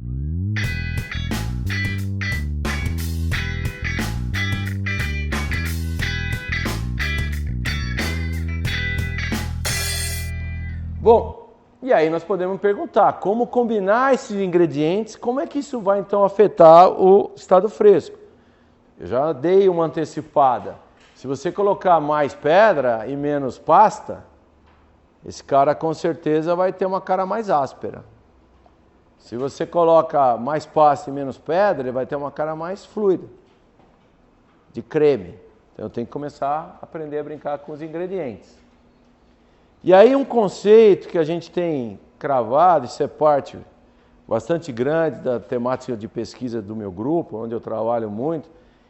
Bom, e aí nós podemos perguntar como combinar esses ingredientes, como é que isso vai então afetar o estado fresco? Eu já dei uma antecipada. Se você colocar mais pedra e menos pasta, esse cara com certeza vai ter uma cara mais áspera. Se você coloca mais pasta e menos pedra, ele vai ter uma cara mais fluida, de creme. Então eu tenho que começar a aprender a brincar com os ingredientes. E aí um conceito que a gente tem cravado, isso é parte bastante grande da temática de pesquisa do meu grupo, onde eu trabalho muito.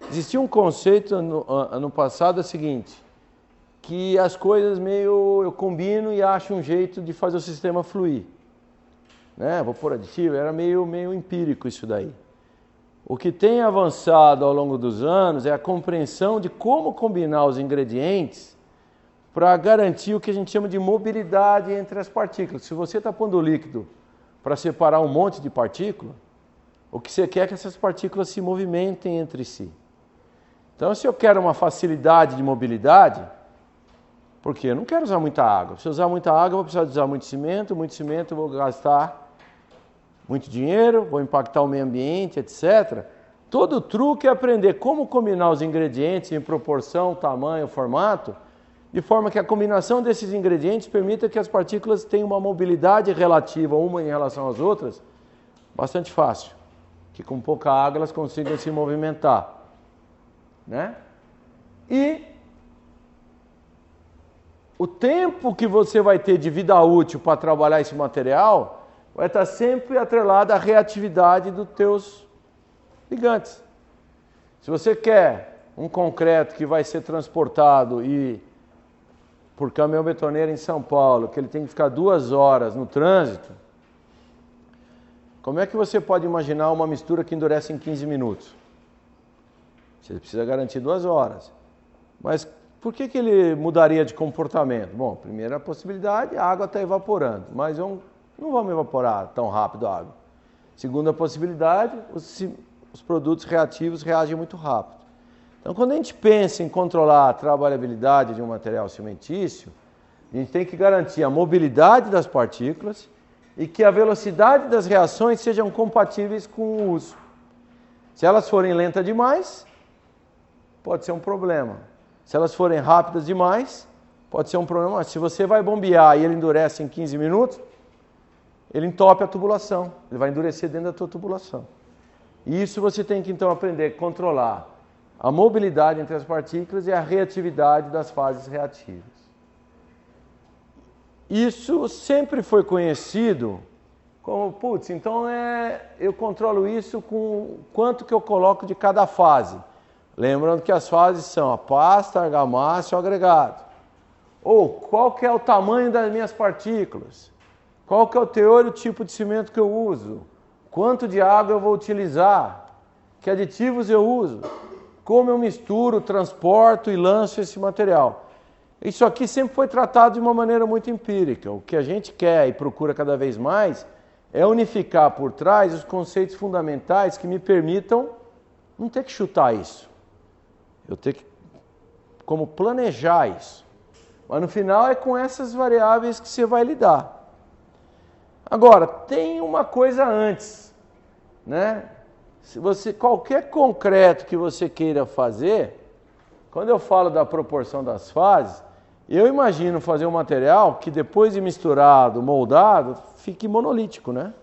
Existia um conceito ano passado, é o seguinte, que as coisas meio eu combino e acho um jeito de fazer o sistema fluir. Né? Vou pôr aditivo, era meio empírico isso daí. O que tem avançado ao longo dos anos é a compreensão de como combinar os ingredientes para garantir o que a gente chama de mobilidade entre as partículas. Se você está pondo líquido para separar um monte de partículas, o que você quer é que essas partículas se movimentem entre si. Então, se eu quero uma facilidade de mobilidade, porque eu não quero usar muita água. Se eu usar muita água, eu vou precisar de usar muito cimento eu vou gastar muito dinheiro, vou impactar o meio ambiente, etc. Todo o truque é aprender como combinar os ingredientes em proporção, tamanho, formato, de forma que a combinação desses ingredientes permita que as partículas tenham uma mobilidade relativa uma em relação às outras bastante fácil, que com pouca água elas consigam se movimentar, né? E o tempo que você vai ter de vida útil para trabalhar esse material vai estar sempre atrelado à reatividade dos teus ligantes. Se você quer um concreto que vai ser transportado por caminhão betoneiro em São Paulo, que ele tem que ficar 2 horas no trânsito, como é que você pode imaginar uma mistura que endurece em 15 minutos? Você precisa garantir 2 horas. Mas por que ele mudaria de comportamento? Bom, primeira possibilidade, a água está evaporando, mas não vamos evaporar tão rápido a água. Segunda possibilidade, os produtos reativos reagem muito rápido. Então, quando a gente pensa em controlar a trabalhabilidade de um material cimentício, a gente tem que garantir a mobilidade das partículas e que a velocidade das reações sejam compatíveis com o uso. Se elas forem lentas demais, pode ser um problema. Se elas forem rápidas demais, pode ser um problema. Se você vai bombear e ele endurece em 15 minutos, ele entope a tubulação, ele vai endurecer dentro da tua tubulação. E isso você tem que então aprender a controlar a mobilidade entre as partículas e a reatividade das fases reativas. Isso sempre foi conhecido como, então eu controlo isso com quanto que eu coloco de cada fase. Lembrando que as fases são a pasta, a argamassa e o agregado. Ou qual que é o tamanho das minhas partículas? Qual que é o teor e o tipo de cimento que eu uso? Quanto de água eu vou utilizar? Que aditivos eu uso? Como eu misturo, transporto e lanço esse material. Isso aqui sempre foi tratado de uma maneira muito empírica. O que a gente quer e procura cada vez mais é unificar por trás os conceitos fundamentais que me permitam não ter que chutar isso. Eu ter que como planejar isso. Mas no final é com essas variáveis que você vai lidar. Agora, tem uma coisa antes, né? Se qualquer concreto que você queira fazer, quando eu falo da proporção das fases, eu imagino fazer um material que depois de misturado, moldado, fique monolítico, né?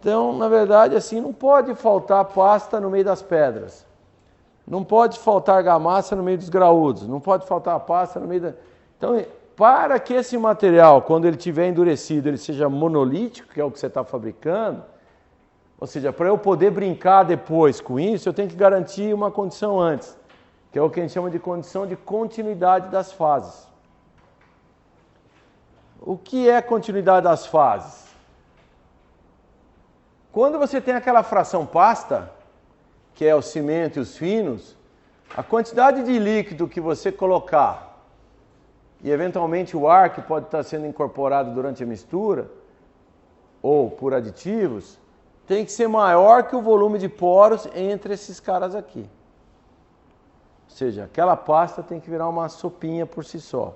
Então, na verdade, assim, não pode faltar pasta no meio das pedras. Não pode faltar argamassa no meio dos graúdos. Não pode faltar pasta no meio da... Então, para que esse material, quando ele estiver endurecido, ele seja monolítico, que é o que você está fabricando, ou seja, para eu poder brincar depois com isso, eu tenho que garantir uma condição antes, que é o que a gente chama de condição de continuidade das fases. O que é continuidade das fases? Quando você tem aquela fração pasta, que é o cimento e os finos, a quantidade de líquido que você colocar e eventualmente o ar que pode estar sendo incorporado durante a mistura ou por aditivos, tem que ser maior que o volume de poros entre esses caras aqui. Ou seja, aquela pasta tem que virar uma sopinha por si só.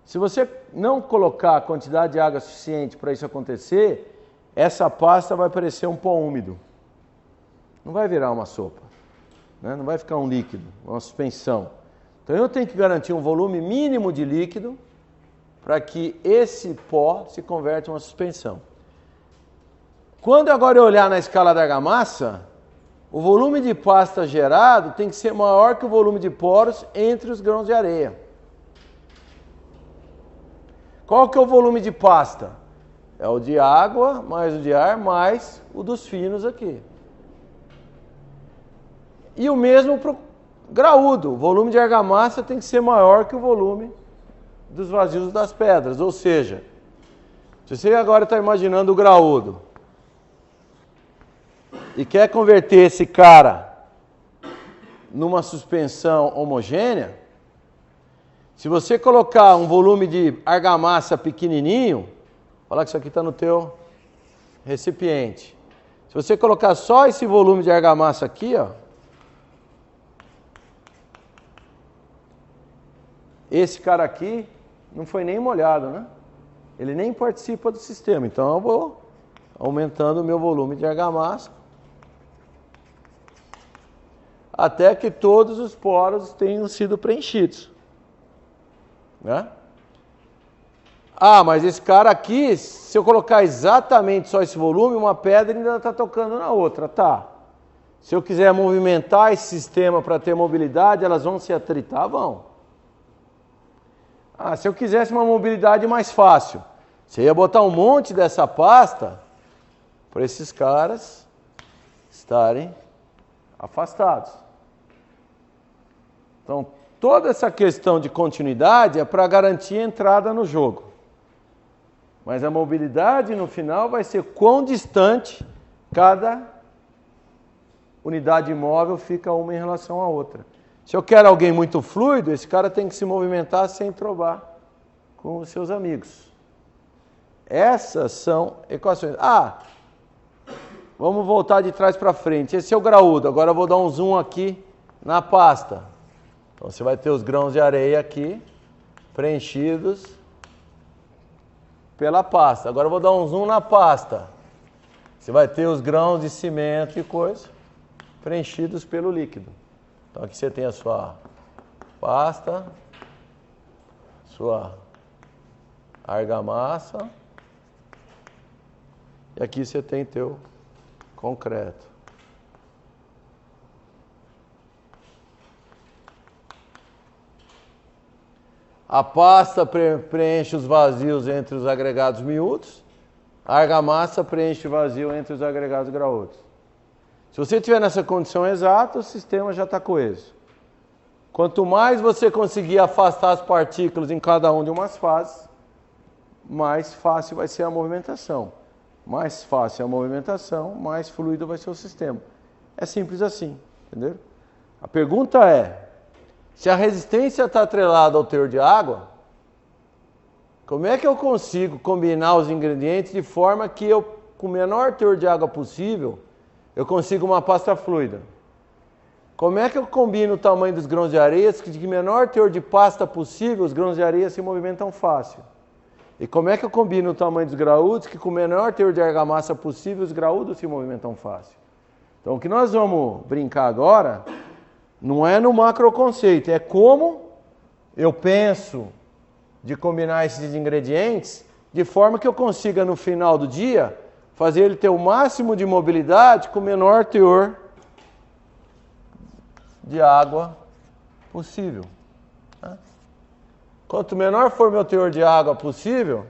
Se você não colocar a quantidade de água suficiente para isso acontecer, essa pasta vai parecer um pó úmido. Não vai virar uma sopa, né? Não vai ficar um líquido, uma suspensão. Então eu tenho que garantir um volume mínimo de líquido para que esse pó se converta em uma suspensão. Quando agora eu olhar na escala da argamassa, o volume de pasta gerado tem que ser maior que o volume de poros entre os grãos de areia. Qual que é o volume de pasta? É o de água, mais o de ar, mais o dos finos aqui. E o mesmo para o graúdo. O volume de argamassa tem que ser maior que o volume dos vazios das pedras. Ou seja, se você agora está imaginando o graúdo e quer converter esse cara numa suspensão homogênea, se você colocar um volume de argamassa pequenininho, olha que isso aqui está no teu recipiente. Se você colocar só esse volume de argamassa aqui, ó, esse cara aqui não foi nem molhado, né? Ele nem participa do sistema. Então eu vou aumentando o meu volume de argamassa até que todos os poros tenham sido preenchidos, né? Ah, mas esse cara aqui, se eu colocar exatamente só esse volume, uma pedra ainda está tocando na outra, tá? Se eu quiser movimentar esse sistema para ter mobilidade, elas vão se atritar? Vão. Ah, se eu quisesse uma mobilidade mais fácil, você ia botar um monte dessa pasta para esses caras estarem afastados. Então, toda essa questão de continuidade é para garantir a entrada no jogo. Mas a mobilidade no final vai ser quão distante cada unidade móvel fica uma em relação à outra. Se eu quero alguém muito fluido, esse cara tem que se movimentar sem trovar com os seus amigos. Essas são equações. Ah, vamos voltar de trás para frente. Esse é o graúdo. Agora eu vou dar um zoom aqui na pasta. Então você vai ter os grãos de areia aqui, preenchidos pela pasta. Agora eu vou dar um zoom na pasta. Você vai ter os grãos de cimento e coisa preenchidos pelo líquido. Então aqui você tem a sua pasta, sua argamassa, e aqui você tem teu concreto. A pasta preenche os vazios entre os agregados miúdos, a argamassa preenche o vazio entre os agregados graúdos. Se você estiver nessa condição exata, o sistema já está coeso. Quanto mais você conseguir afastar as partículas em cada uma de umas fases, mais fácil vai ser a movimentação. Mais fácil a movimentação, mais fluido vai ser o sistema. É simples assim, entendeu? A pergunta é, se a resistência está atrelada ao teor de água, como é que eu consigo combinar os ingredientes de forma que eu, com o menor teor de água possível, eu consigo uma pasta fluida? Como é que eu combino o tamanho dos grãos de areia que de menor teor de pasta possível, os grãos de areia se movimentam fácil? E como é que eu combino o tamanho dos graúdos que com o menor teor de argamassa possível, os graúdos se movimentam fácil? Então o que nós vamos brincar agora não é no macroconceito, é como eu penso de combinar esses ingredientes de forma que eu consiga no final do dia fazer ele ter o máximo de mobilidade com o menor teor de água possível. Quanto menor for meu teor de água possível,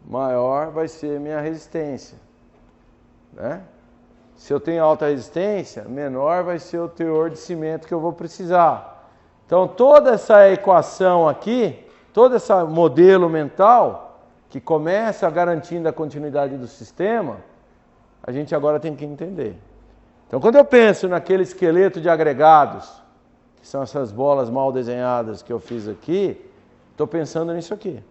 maior vai ser minha resistência, né? Se eu tenho alta resistência, menor vai ser o teor de cimento que eu vou precisar. Então toda essa equação aqui, todo esse modelo mental que começa garantindo a continuidade do sistema, a gente agora tem que entender. Então quando eu penso naquele esqueleto de agregados, que são essas bolas mal desenhadas que eu fiz aqui, estou pensando nisso aqui.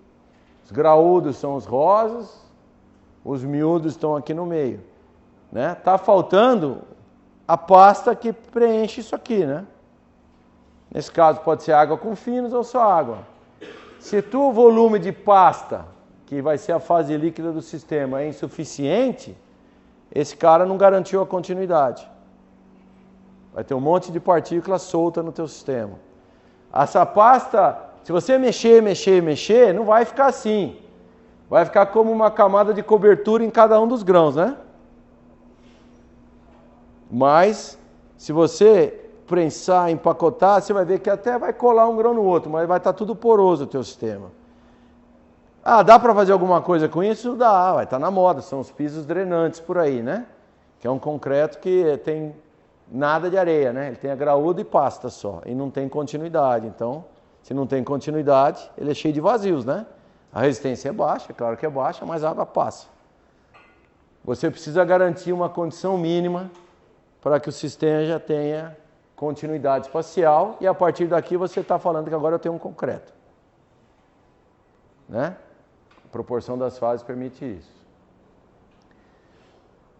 Os graúdos são os rosas, os miúdos estão aqui no meio. né? Tá faltando a pasta que preenche isso aqui, né? Nesse caso pode ser água com finos ou só água. Se o volume de pasta, que vai ser a fase líquida do sistema, é insuficiente, esse cara não garantiu a continuidade. Vai ter um monte de partícula solta no teu sistema. Essa pasta, se você mexer, não vai ficar assim. Vai ficar como uma camada de cobertura em cada um dos grãos, né? Mas, se você prensar, empacotar, você vai ver que até vai colar um grão no outro, mas vai estar tudo poroso o teu sistema. Ah, dá para fazer alguma coisa com isso? Dá, vai estar na moda, são os pisos drenantes por aí, né? Que é um concreto que tem nada de areia, né? Ele tem a graúdo e pasta só, e não tem continuidade. Então, se não tem continuidade, ele é cheio de vazios, né? A resistência é baixa, é claro que é baixa, mas a água passa. Você precisa garantir uma condição mínima para que o sistema já tenha continuidade espacial, e a partir daqui você está falando que agora eu tenho um concreto, né? A proporção das fases permite isso.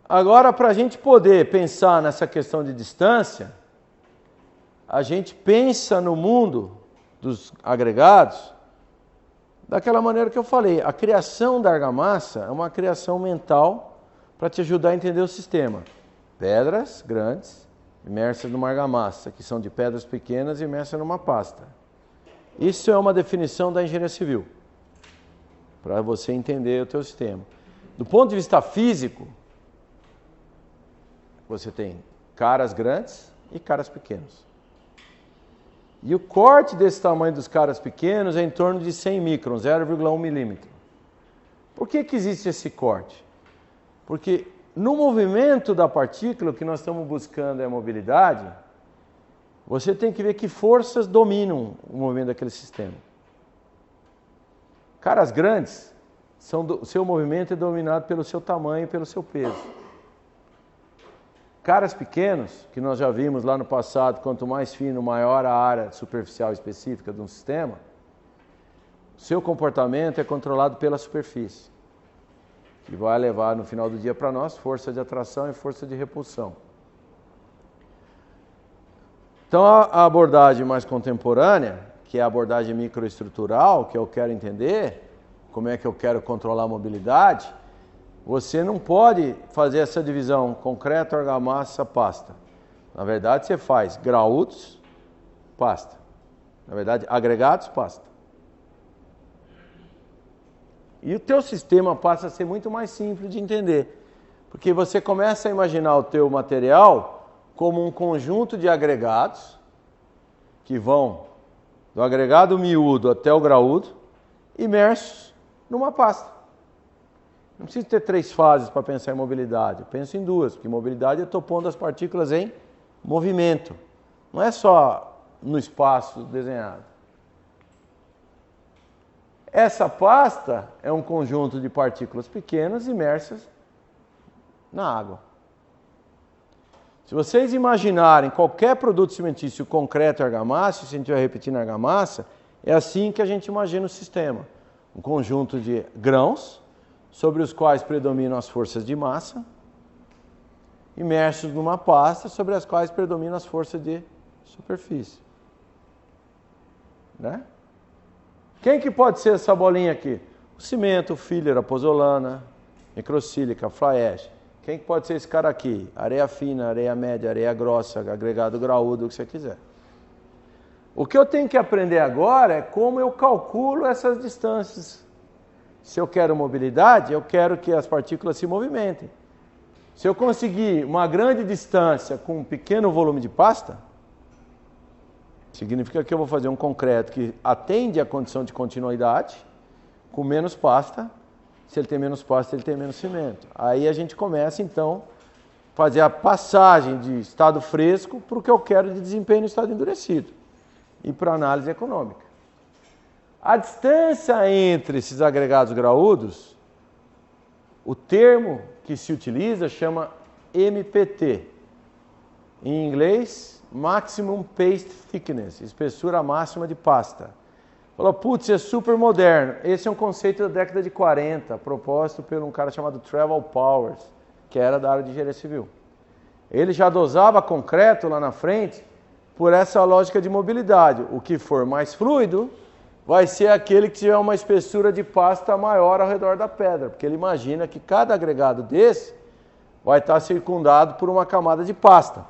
Agora, para a gente poder pensar nessa questão de distância, a gente pensa no mundo dos agregados daquela maneira que eu falei. A criação da argamassa é uma criação mental para te ajudar a entender o sistema. Pedras grandes imersas numa argamassa, que são de pedras pequenas imersas numa pasta. Isso é uma definição da engenharia civil, para você entender o teu sistema. Do ponto de vista físico, você tem caras grandes e caras pequenos. E o corte desse tamanho dos caras pequenos é em torno de 100 microns, 0,1 milímetro. Por que existe esse corte? Porque no movimento da partícula, o que nós estamos buscando é a mobilidade, você tem que ver que forças dominam o movimento daquele sistema. Caras grandes, o seu movimento é dominado pelo seu tamanho e pelo seu peso. Caras pequenos, que nós já vimos lá no passado, quanto mais fino, maior a área superficial específica de um sistema, o seu comportamento é controlado pela superfície, que vai levar no final do dia para nós força de atração e força de repulsão. Então a abordagem mais contemporânea, que é a abordagem microestrutural, que eu quero entender, como é que eu quero controlar a mobilidade, você não pode fazer essa divisão concreto, argamassa, pasta. Na verdade, você faz graúdos, pasta. Na verdade, agregados, pasta. E o teu sistema passa a ser muito mais simples de entender. Porque você começa a imaginar o teu material como um conjunto de agregados que vão do agregado miúdo até o graúdo, imersos numa pasta. Não precisa ter 3 fases para pensar em mobilidade. Eu penso em 2, porque mobilidade eu estou pondo as partículas em movimento. Não é só no espaço desenhado. Essa pasta é um conjunto de partículas pequenas imersas na água. Se vocês imaginarem qualquer produto cimentício concreto e argamassa, se a gente vai repetir na argamassa, é assim que a gente imagina o sistema. Um conjunto de grãos, sobre os quais predominam as forças de massa, imersos numa pasta sobre as quais predominam as forças de superfície. Né? Quem que pode ser essa bolinha aqui? O cimento, o filler, a pozolana, microsílica, fly ash. Quem que pode ser esse cara aqui? Areia fina, areia média, areia grossa, agregado graúdo, o que você quiser. O que eu tenho que aprender agora é como eu calculo essas distâncias. Se eu quero mobilidade, eu quero que as partículas se movimentem. Se eu conseguir uma grande distância com um pequeno volume de pasta, significa que eu vou fazer um concreto que atende à condição de continuidade, com menos pasta. Se ele tem menos pasta, ele tem menos cimento. Aí a gente começa, então, a fazer a passagem de estado fresco para o que eu quero de desempenho no estado endurecido. E para análise econômica. A distância entre esses agregados graúdos, o termo que se utiliza chama MPT. Em inglês, Maximum Paste Thickness, espessura máxima de pasta. Falou, putz, é super moderno. Esse é um conceito da década de 40, proposto por um cara chamado Trevor Powers, que era da área de engenharia civil. Ele já dosava concreto lá na frente por essa lógica de mobilidade. O que for mais fluido vai ser aquele que tiver uma espessura de pasta maior ao redor da pedra, porque ele imagina que cada agregado desse vai estar circundado por uma camada de pasta.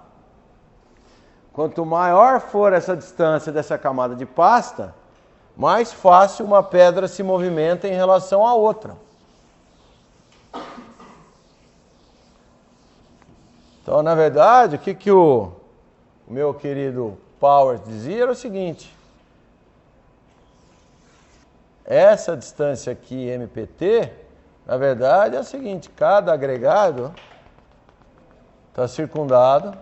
Quanto maior for essa distância dessa camada de pasta, mais fácil uma pedra se movimenta em relação à outra. Então, na verdade, o que o meu querido Powers dizia era o seguinte: essa distância aqui, MPT, na verdade é a seguinte: cada agregado está circundado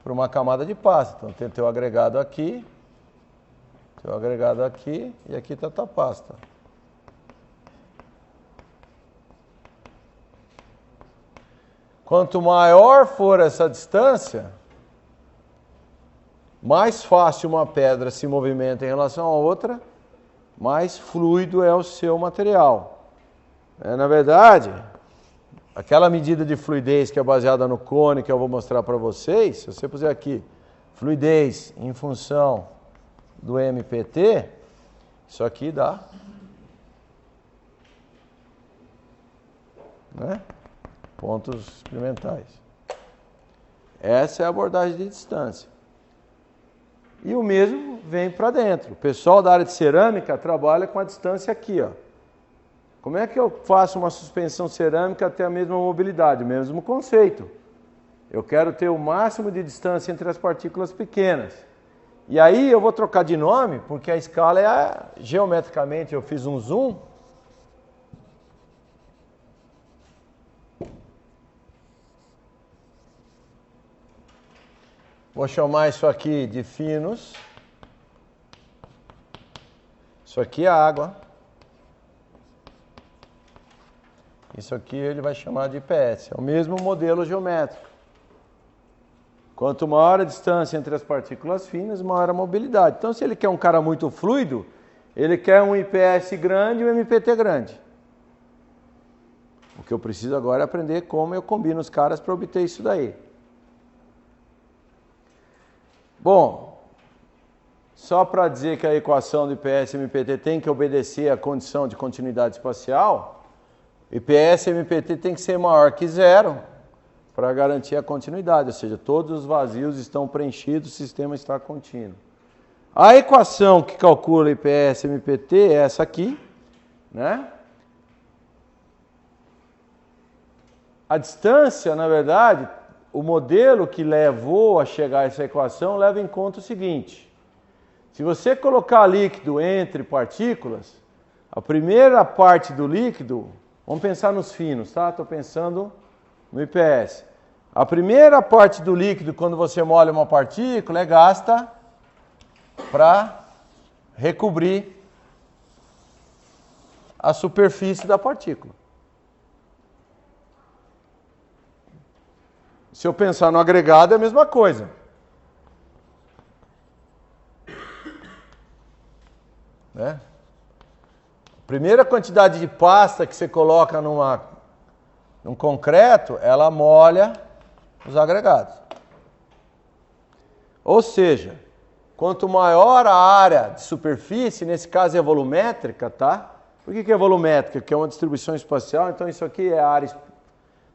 por uma camada de pasta. Então, tem teu agregado aqui e aqui está a tua pasta. Quanto maior for essa distância, mais fácil uma pedra se movimenta em relação a outra, mais fluido é o seu material. Na verdade, aquela medida de fluidez que é baseada no cone, que eu vou mostrar para vocês, se você puser aqui, fluidez em função do MPT, isso aqui dá, né? Pontos experimentais. Essa é a abordagem de distância. E o mesmo vem para dentro. O pessoal da área de cerâmica trabalha com a distância aqui, ó. Como é que eu faço uma suspensão cerâmica ter a mesma mobilidade? O mesmo conceito. Eu quero ter o máximo de distância entre as partículas pequenas. E aí eu vou trocar de nome, porque a escala é geometricamente, eu fiz um zoom. Vou chamar isso aqui de finos. Isso aqui é água. Isso aqui ele vai chamar de IPS. É o mesmo modelo geométrico. Quanto maior a distância entre as partículas finas, maior a mobilidade. Então, se ele quer um cara muito fluido, ele quer um IPS grande e um MPT grande. O que eu preciso agora é aprender como eu combino os caras para obter isso daí. Bom, só para dizer que a equação do IPS e MPT tem que obedecer à condição de continuidade espacial, IPS e MPT tem que ser maior que zero para garantir a continuidade, ou seja, todos os vazios estão preenchidos, o sistema está contínuo. A equação que calcula IPS e MPT é essa aqui, né? A distância, na verdade, o modelo que levou a chegar a essa equação leva em conta o seguinte: se você colocar líquido entre partículas, a primeira parte do líquido, vamos pensar nos finos, tá? Estou pensando no IPS. A primeira parte do líquido, quando você molha uma partícula, é gasta para recobrir a superfície da partícula. Se eu pensar no agregado, é a mesma coisa. Né? A primeira quantidade de pasta que você coloca num concreto, ela molha os agregados. Ou seja, quanto maior a área de superfície, nesse caso é volumétrica, tá? Por que é volumétrica? Porque é uma distribuição espacial, então isso aqui é a área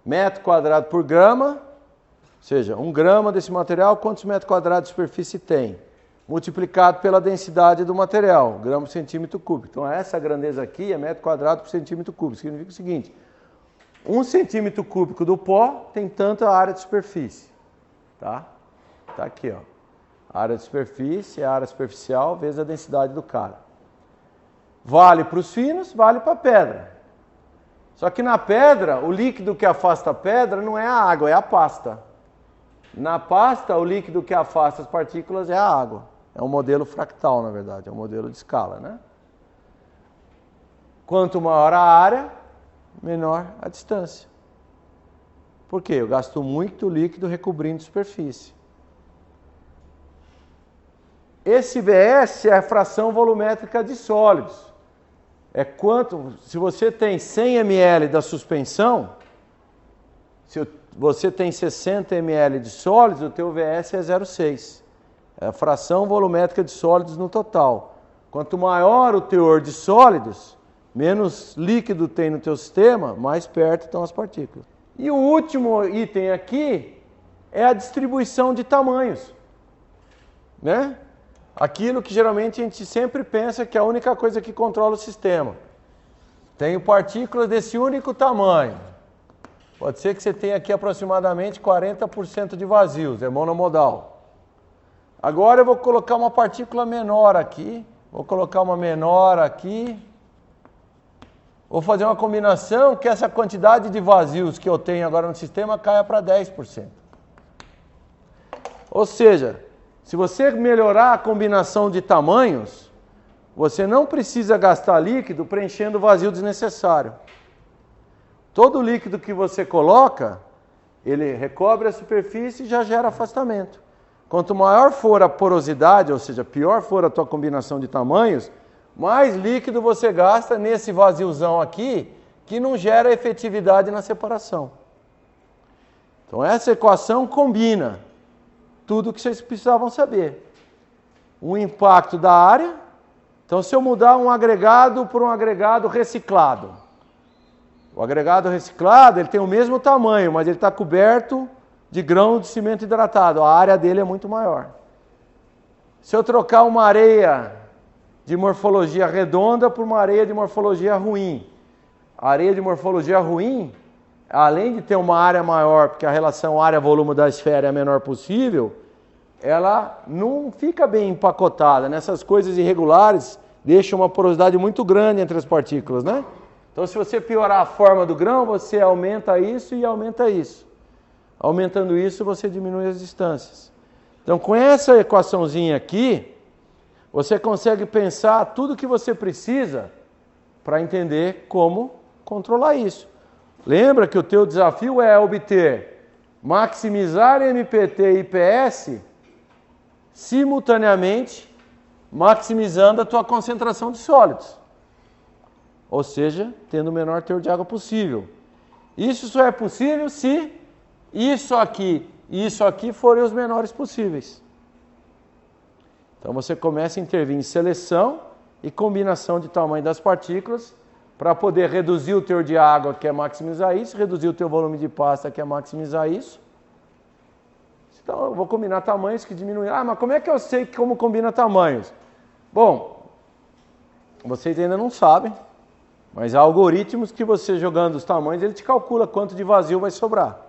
metro quadrado por grama. Ou seja, 1 grama desse material, quantos metros quadrados de superfície tem? Multiplicado pela densidade do material, grama por centímetro cúbico. Então, essa grandeza aqui é metro quadrado por centímetro cúbico. Significa o seguinte: 1 centímetro cúbico do pó tem tanta área de superfície. Tá? Tá aqui, ó. A área de superfície é a área superficial vezes a densidade do cara. Vale para os finos, vale para a pedra. Só que na pedra, o líquido que afasta a pedra não é a água, é a pasta. Na pasta, o líquido que afasta as partículas é a água. É um modelo fractal, na verdade, é um modelo de escala, né? Quanto maior a área, menor a distância. Por quê? Eu gasto muito líquido recobrindo superfície. Esse IBS é a fração volumétrica de sólidos. É quanto, se você tem 100 ml da suspensão, Se você tem 60 ml de sólidos, o teu VS é 0,6. É a fração volumétrica de sólidos no total. Quanto maior o teor de sólidos, menos líquido tem no teu sistema, mais perto estão as partículas. E o último item aqui é a distribuição de tamanhos, né? Aquilo que geralmente a gente sempre pensa que é a única coisa que controla o sistema. Tenho partículas desse único tamanho. Pode ser que você tenha aqui aproximadamente 40% de vazios, é monomodal. Agora eu vou colocar uma partícula menor aqui, vou colocar uma menor aqui. Vou fazer uma combinação que essa quantidade de vazios que eu tenho agora no sistema caia para 10%. Ou seja, se você melhorar a combinação de tamanhos, você não precisa gastar líquido preenchendo o vazio desnecessário. Todo líquido que você coloca, ele recobre a superfície e já gera afastamento. Quanto maior for a porosidade, ou seja, pior for a tua combinação de tamanhos, mais líquido você gasta nesse vaziozão aqui, que não gera efetividade na separação. Então essa equação combina tudo o que vocês precisavam saber. O impacto da área. Então se eu mudar um agregado por um agregado reciclado, o agregado reciclado ele tem o mesmo tamanho, mas ele está coberto de grão de cimento hidratado. A área dele é muito maior. Se eu trocar uma areia de morfologia redonda por uma areia de morfologia ruim. A areia de morfologia ruim, além de ter uma área maior, porque a relação área-volume da esfera é a menor possível, ela não fica bem empacotada. Nessas coisas irregulares, deixa uma porosidade muito grande entre as partículas, né? Então, se você piorar a forma do grão, você aumenta isso e aumenta isso. Aumentando isso, você diminui as distâncias. Então, com essa equaçãozinha aqui, você consegue pensar tudo o que você precisa para entender como controlar isso. Lembra que o teu desafio é obter, maximizar MPT e IPS simultaneamente, maximizando a tua concentração de sólidos. Ou seja, tendo o menor teor de água possível. Isso só é possível se isso aqui e isso aqui forem os menores possíveis. Então você começa a intervir em seleção e combinação de tamanho das partículas para poder reduzir o teor de água, que é maximizar isso, reduzir o teu volume de pasta, que é maximizar isso. Então eu vou combinar tamanhos que diminuem. Ah, mas como é que eu sei como combina tamanhos? Bom, vocês ainda não sabem, mas há algoritmos que você jogando os tamanhos, ele te calcula quanto de vazio vai sobrar.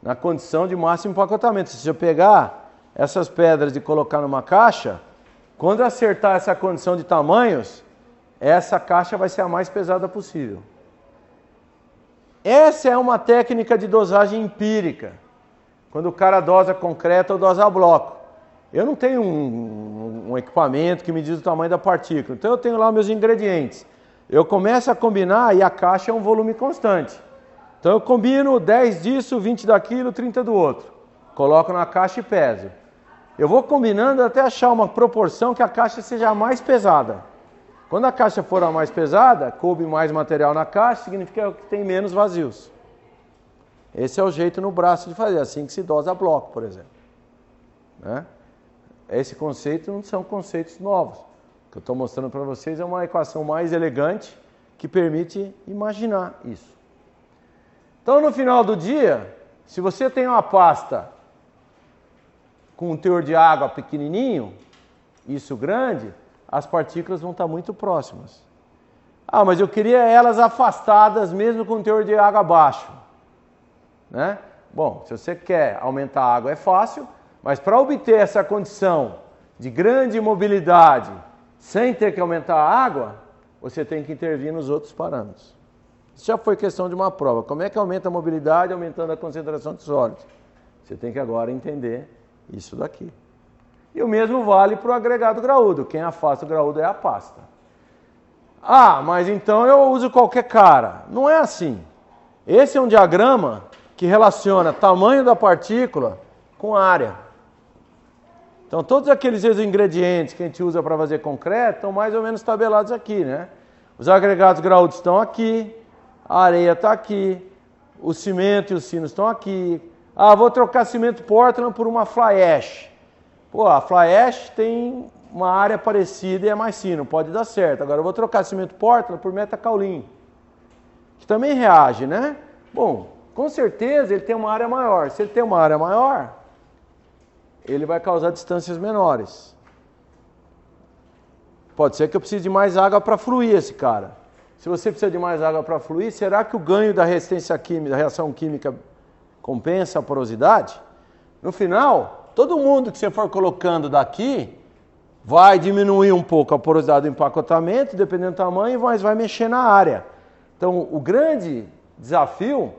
Na condição de máximo empacotamento. Se eu pegar essas pedras e colocar numa caixa, quando acertar essa condição de tamanhos, essa caixa vai ser a mais pesada possível. Essa é uma técnica de dosagem empírica, quando o cara dosa concreto ou dosa bloco. Eu não tenho um equipamento que me diz o tamanho da partícula, então eu tenho lá meus ingredientes. Eu começo a combinar e a caixa é um volume constante. Então eu combino 10 disso, 20 daquilo, 30 do outro. Coloco na caixa e peso. Eu vou combinando até achar uma proporção que a caixa seja a mais pesada. Quando a caixa for a mais pesada, coube mais material na caixa, significa que tem menos vazios. Esse é o jeito no braço de fazer, assim que se dosa bloco, por exemplo. Né? Esse conceito não são conceitos novos. O que eu estou mostrando para vocês é uma equação mais elegante que permite imaginar isso. Então, no final do dia, se você tem uma pasta com um teor de água pequenininho, isso grande, as partículas vão estar muito próximas. Ah, mas eu queria elas afastadas mesmo com um teor de água baixo. Né? Bom, se você quer aumentar a água é fácil, mas para obter essa condição de grande mobilidade sem ter que aumentar a água, você tem que intervir nos outros parâmetros. Isso já foi questão de uma prova. Como é que aumenta a mobilidade aumentando a concentração de sólidos? Você tem que agora entender isso daqui. E o mesmo vale para o agregado graúdo. Quem afasta o graúdo é a pasta. Ah, mas então eu uso qualquer cara. Não é assim. Esse é um diagrama que relaciona tamanho da partícula com área. Então todos aqueles ingredientes que a gente usa para fazer concreto estão mais ou menos tabelados aqui, né? Os agregados graúdos estão aqui, a areia está aqui, o cimento e os sinos estão aqui. Ah, vou trocar cimento Portland por uma Fly Ash. Pô, a Fly Ash tem uma área parecida e é mais fino, pode dar certo. Agora eu vou trocar cimento Portland por Metacaulim, que também reage, né? Bom, com certeza ele tem uma área maior. Se ele tem uma área maior, ele vai causar distâncias menores. Pode ser que eu precise de mais água para fluir esse cara. Se você precisa de mais água para fluir, será que o ganho da resistência química, da reação química, compensa a porosidade? No final, todo mundo que você for colocando daqui vai diminuir um pouco a porosidade do empacotamento, dependendo do tamanho, mas vai mexer na área. Então, o grande desafio,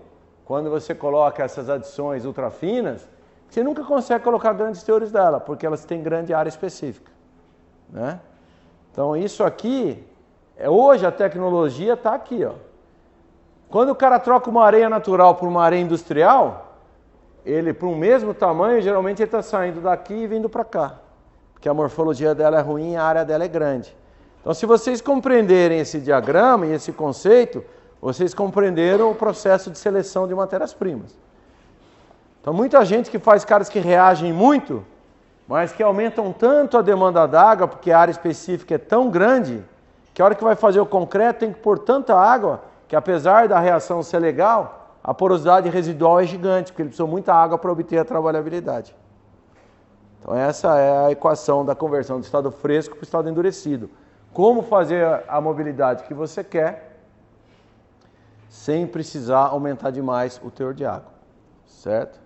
quando você coloca essas adições ultrafinas, você nunca consegue colocar grandes teores dela, porque elas têm grande área específica, né? Então, isso aqui, hoje a tecnologia está aqui, ó. Quando o cara troca uma areia natural por uma areia industrial, ele, para o mesmo tamanho, geralmente ele está saindo daqui e vindo para cá, porque a morfologia dela é ruim e a área dela é grande. Então, se vocês compreenderem esse diagrama e esse conceito, vocês compreenderam o processo de seleção de matérias-primas. Então, muita gente que faz caras que reagem muito, mas que aumentam tanto a demanda d'água, porque a área específica é tão grande, que a hora que vai fazer o concreto tem que pôr tanta água, que apesar da reação ser legal, a porosidade residual é gigante, porque ele precisa de muita água para obter a trabalhabilidade. Então essa é a equação da conversão do estado fresco para o estado endurecido. Como fazer a mobilidade que você quer, sem precisar aumentar demais o teor de água, certo?